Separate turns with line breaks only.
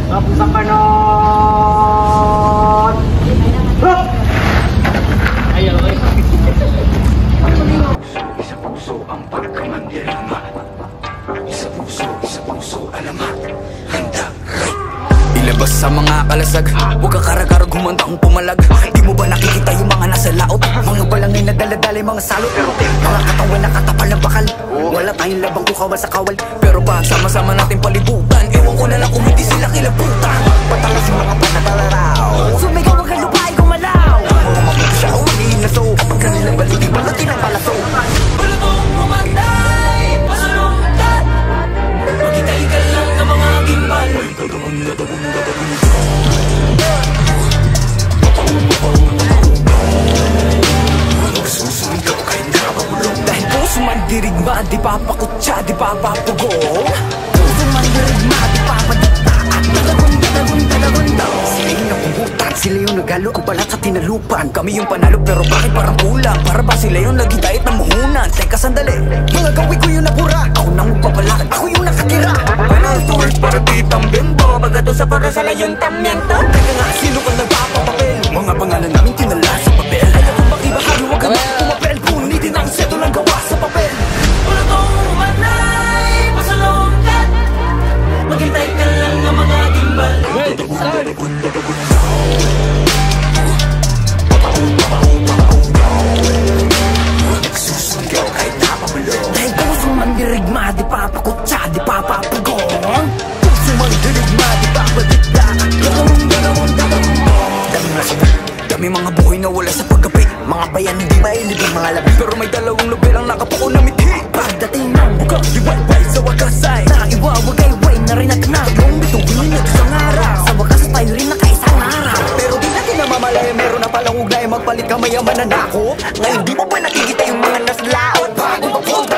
Tapos sa kanon. Ayaw, ay. Isa puso ang pagkamandirama. Isa puso alamat. Handa, ilabas sa mga kalasag. Huwag ka karag-karag humandang pumalag. Di mo ba nakikita yung mga nasa laot? Mga balangay na daladalay, mga salot. Mga katawan na katapal ng bakal. Wala tayong labang kukawal sa kawal. Pero pa sama-sama natin palibutan. Ewan ko na lang kung hindi sila kilabutan. Patalas yung mga panatalaraw. Sumigaw ang kalupay gumalaw. Mga mabuti siya uliin na so. Kapag kanilang balikin balatin ang palaso. Balutong pumatay, pasalungkat. Magitay ka lang ng mga gimbal. Dahil puso man dirigma, di papakutsa, di papapugong. Puso man dirigma, di papadikta. At dalagun. Sila yung napubutan, sila yung nagalo ang balat sa tinalupan. Kami yung panalo pero bakit parang kulang? Para ba sila yung nagitayat ng muhunan? Teka sandali, mga gawin ko yung napura. Ako nang magpapalakad, ako yung nakatira. Panal tours para ditang bimbo. Bagato sa para sa layong tamyento. Teka nga, sino ka nagpapapapel? Mga pangalan namin tinala sa papel. Ayaw kong makibahagi, huwag ka magpumapel. Punitin ang seto lang gawa sa papel. Balutong umanay, pasalungkat. Maghintay ka lang ng mga gimbal. Nagsusugaw kahit napapulong. Dahil puso man dirigma, di papakutsa, di papapugong. Puso man dirigma, di papadikta. Dami mga buhay na wala sa paggabi. Mga bayan hindi mailibing mga labi. Pero may dalawang lubi lang nakapuko na mithi. Pagdating ng bukang diway-way sa wakas ay naiwawagay-way na rin at nagong bituin na isang araw. Sa wakas tayo rin nakaisang araw. Pero di natin namamalaya, meron na palang ugnay. Magpalit ka mayaman na nako. Ngayon di mo ba nakikita yung mga nasa laot? Bago mapunta